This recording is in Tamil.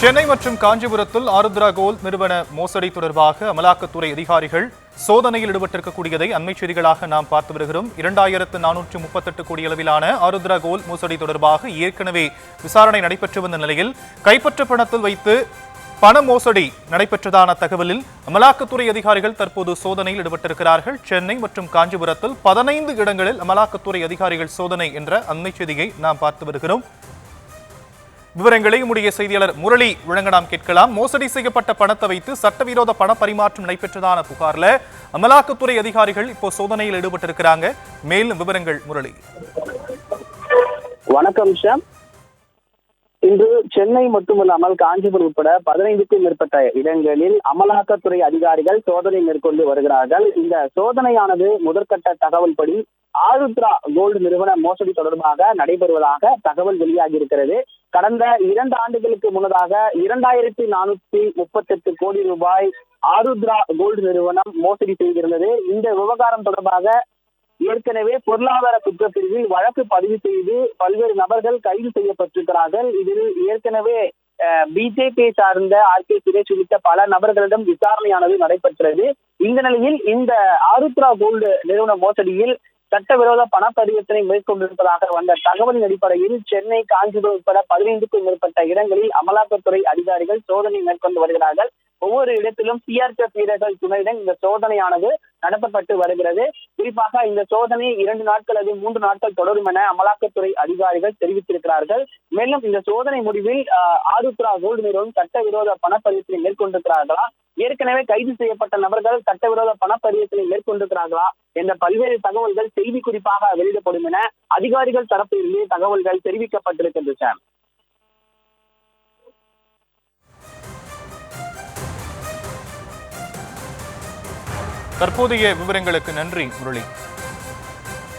சென்னை மற்றும் காஞ்சிபுரத்தில் ஆருத்ரா கோல்ட் நிறுவன மோசடி தொடர்பாக அமலாக்கத்துறை அதிகாரிகள் சோதனையில் ஈடுபட்டிருக்கக்கூடியதை அண்மை செய்திகளாக நாம் பார்த்து வருகிறோம். 2438 கோடி அளவிலான ஆருத்ரா கோல்ட் மோசடி தொடர்பாக ஏற்கனவே விசாரணை நடைபெற்று வந்த நிலையில் கைப்பற்ற பணத்தில் வைத்து பண மோசடி நடைபெற்றதான தகவலில் அமலாக்கத்துறை அதிகாரிகள் தற்போது சோதனையில் ஈடுபட்டிருக்கிறார்கள். சென்னை மற்றும் காஞ்சிபுரத்தில் 15 இடங்களில் அமலாக்கத்துறை அதிகாரிகள் சோதனை என்ற அண்மை செய்தியை நாம் பார்த்து வருகிறோம். விவரங்களை நம்முடைய செய்தியாளர் முரளி வழங்க நாம் கேட்கலாம். மோசடி செய்யப்பட்ட பணத்தை வைத்து சட்டவிரோத பண பரிமாற்றம் நடைபெற்றதான புகார்ல அமலாக்கத்துறை அதிகாரிகள் இப்போ சோதனையில் ஈடுபட்டிருக்கிறாங்க. மேலும் விவரங்கள் முரளி. வணக்கம் ஷாம். இன்று சென்னை மட்டுமல்லாமல் காஞ்சிபுரம் உட்பட 15க்கும் மேற்பட்ட இடங்களில் அமலாக்கத்துறை அதிகாரிகள் சோதனை மேற்கொண்டு வருகிறார்கள். இந்த சோதனையானது முதற்கட்ட தகவல் படி ஆருத்ரா கோல்டு நிறுவன மோசடி தொடர்பாக நடைபெறுவதாக தகவல் வெளியாகி இருக்கிறது. கடந்த 2 ஆண்டுகளுக்கு முன்னதாக 2438 கோடி ரூபாய் ஆருத்ரா கோல்டு நிறுவனம் மோசடி செய்திருந்தது. இந்த விவகாரம் தொடர்பாக ஏற்கனவே பொருளாதார குற்றப்பிரிவில் வழக்கு பதிவு செய்து பல்வேறு நபர்கள் கைது செய்யப்பட்டிருக்கிறார்கள். இதில் ஏற்கனவே பிஜேபியை சார்ந்த ஆர்கே சுரேஷ் உள்ளிட்ட பல நபர்களிடம் விசாரணையானது நடைபெற்றது. இந்த நிலையில் இந்த ஆருத்ரா கோல்டு நிறுவன மோசடியில் சட்டவிரோத பண பரிவர்த்தனை மேற்கொண்டிருப்பதாக வந்த தகவலின் அடிப்படையில் சென்னை, காஞ்சிபுரம் உட்பட 15க்கும் மேற்பட்ட இடங்களில் அமலாக்கத்துறை அதிகாரிகள் சோதனை மேற்கொண்டு வருகிறார்கள். ஒவ்வொரு இடத்திலும் சிஆர்பிஎஃப் வீரர்கள் துணையுடன் இந்த சோதனையானது நடத்தப்பட்டு வருகிறது. குறிப்பாக இந்த சோதனை 2 நாட்கள் அல்லது 3 நாட்கள் தொடரும் என அமலாக்கத்துறை அதிகாரிகள் தெரிவித்திருக்கிறார்கள். மேலும் இந்த சோதனை முடிவில் ஆருத்ரா கோல்டு நிறுவனம் சட்டவிரோத பண பரிவர்த்தனை மேற்கொண்டிருக்கிறார்களா, ஏற்கனவே கைது செய்யப்பட்ட நபர்கள் சட்டவிரோத பண பரிவர்த்தனை மேற்கொண்டிருக்கிறார்களா என்ற பல்வேறு தகவல்கள் செய்தி குறிப்பாக வெளியிடப்படும் என அதிகாரிகள் தரப்பிலிருந்து தகவல்கள் தெரிவிக்கப்பட்டிருக்கிறது. சார், தற்போதைய விவரங்களுக்கு நன்றி முரளி.